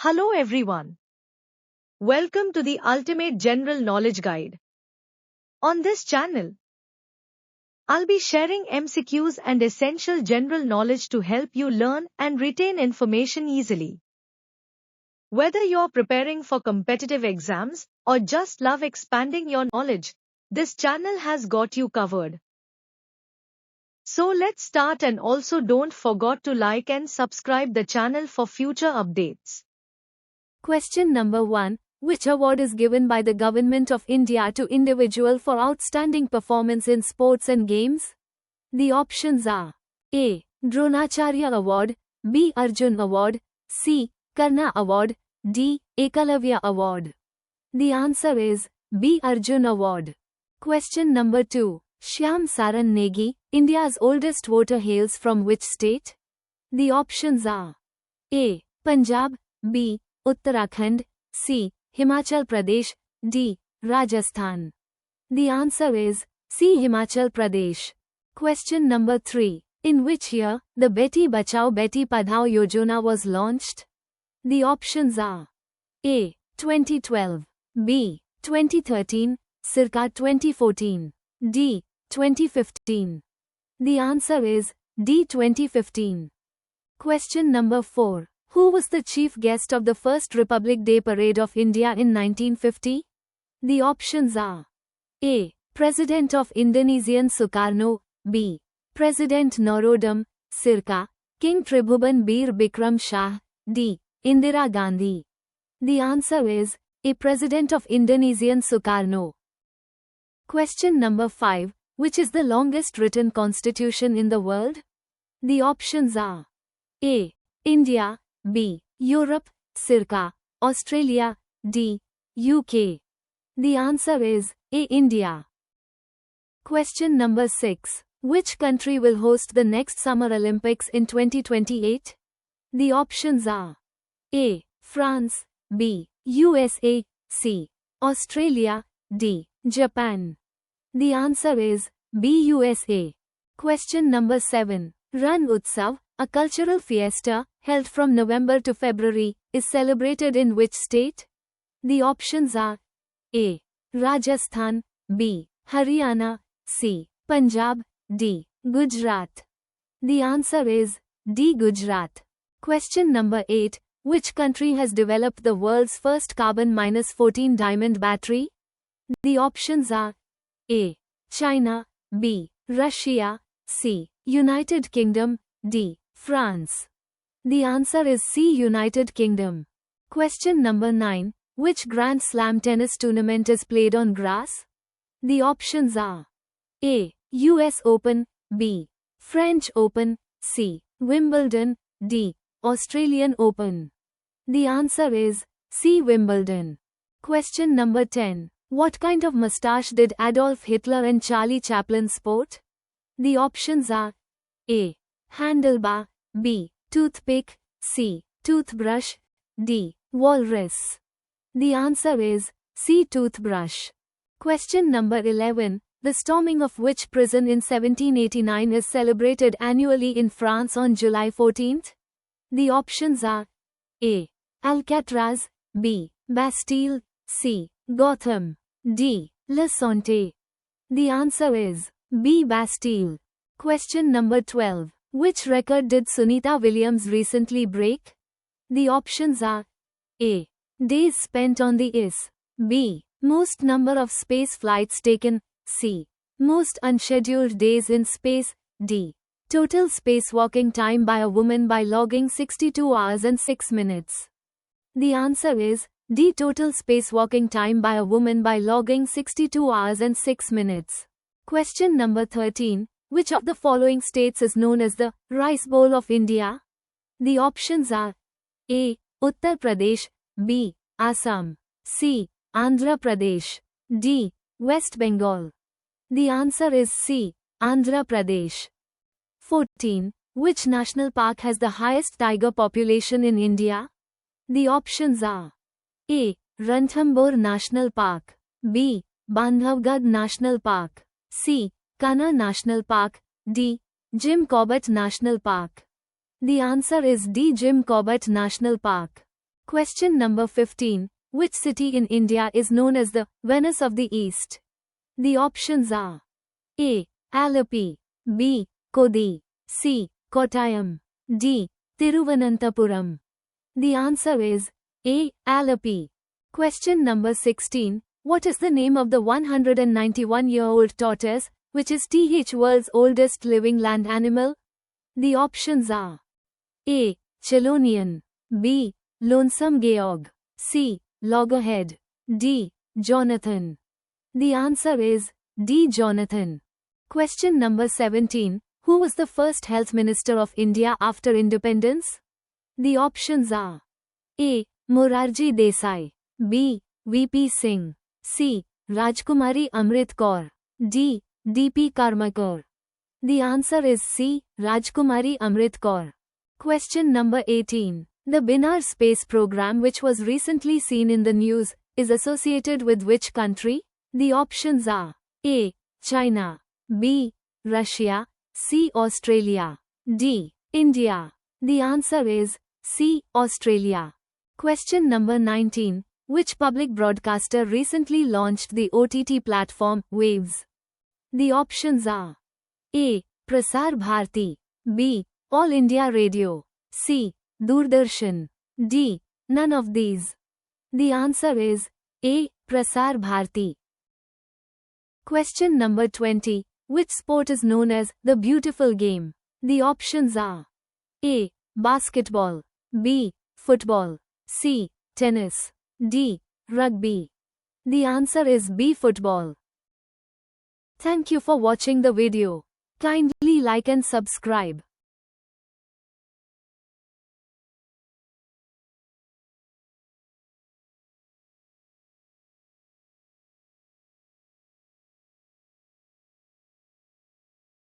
Hello everyone. Welcome to the Ultimate General Knowledge Guide. On this channel, I'll be sharing MCQs and essential general knowledge to help you learn and retain information easily. Whether you're preparing for competitive exams or just love expanding your knowledge, this channel has got you covered. So let's start, and also don't forget to like and subscribe the channel for future updates. Question number 1. Which award is given by the Government of India to individual for outstanding performance in sports and games? The options are A. Dronacharya Award, B. Arjun Award, C. Karna Award, D. Ekalavya Award. The answer is B. Arjun Award. Question number 2. Shyam Saran Negi, India's oldest voter, hails from which state? The options are A. Punjab, B. Uttarakhand, C. Himachal Pradesh, D. Rajasthan. The answer is C. Himachal Pradesh. Question number 3. In which year the Beti Bachao Beti Padhao Yojana was launched? The options are A. 2012, B. 2013, circa 2014, D. 2015. The answer is D. 2015. Question number 4. Who was the chief guest of the first Republic Day Parade of India in 1950? The options are A. President of Indonesian Sukarno, B. President Norodom Sirka, King Tribhuban Bir Bikram Shah, D. Indira Gandhi. The answer is A. President of Indonesian Sukarno. Question number 5. Which is the longest written constitution in the world? The options are A. India, B. Europe, circa Australia, D. UK. The answer is A. India. Question number 6. Which country will host the next Summer Olympics in 2028? The options are A. France, B. USA, C. Australia, D. Japan. The answer is B. USA. Question number 7. Ran Utsav, a cultural fiesta, held from November to February, is celebrated in which state? The options are A. Rajasthan, B. Haryana, C. Punjab, D. Gujarat. The answer is D. Gujarat. Question number 8. Which country has developed the world's first carbon-14 diamond battery? The options are A. China, B. Russia, C. United Kingdom, D. France. The answer is C. United Kingdom. Question number 9. Which Grand Slam tennis tournament is played on grass? The options are A. US Open, B. French Open, C. Wimbledon, D. Australian Open. The answer is C. Wimbledon. Question number 10. What kind of mustache did Adolf Hitler and Charlie Chaplin sport? The options are A. Handlebar, B. Toothpick, C. Toothbrush, D. Walrus. The answer is C. Toothbrush. Question number 11. The storming of which prison in 1789 is celebrated annually in France on July 14th? The options are A. Alcatraz, B. Bastille, C. Gotham, D. Le Santé. The answer is B. Bastille. Question number 12. Which record did Sunita Williams recently break? The options are A. Days spent on the ISS, B. Most number of space flights taken, C. Most unscheduled days in space, D. Total spacewalking time by a woman by logging 62 hours and 6 minutes. The answer is D. Total spacewalking time by a woman by logging 62 hours and 6 minutes. Question number 13. Which of the following states is known as the Rice Bowl of India? The options are A. Uttar Pradesh, B. Assam, C. Andhra Pradesh, D. West Bengal. The answer is C. Andhra Pradesh. 14. Which national park has the highest tiger population in India? The options are A. Ranthambore National Park, B. Bandhavgarh National Park, C. Kanha National Park, D. Jim Corbett National Park. The answer is D. Jim Corbett National Park. Question number 15. Which city in India is known as the Venice of the East? The options are A. Alleppey, B. Kodi, C. Kottayam, D. Thiruvananthapuram. The answer is A. Alleppey. Question number 16. What is the name of the 191-year-old tortoise, which is the world's oldest living land animal? The options are A. Chelonian, B. Lonesome Georg, C. Loggerhead, D. Jonathan. The answer is D. Jonathan. Question number 17. Who was the first Health Minister of India after independence? The options are A. Morarji Desai, B. VP Singh, C. Rajkumari Amrit Kaur, D. DP Karmakar. The answer is C. Rajkumari Amrit Kaur. Question number 18. The Binar space program, which was recently seen in the news, is associated with which country? The options are A. China, B. Russia, C. Australia, D. India. The answer is C. Australia. Question number 19. Which public broadcaster recently launched the OTT platform, Waves? The options are A. Prasar Bharati, B. All India Radio, C. Doordarshan, D. None of these. The answer is A. Prasar Bharati. Question number 20. Which sport is known as the beautiful game? The options are A. Basketball, B. Football, C. Tennis, D. Rugby. The answer is B. Football. Thank you for watching the video. Kindly like and subscribe.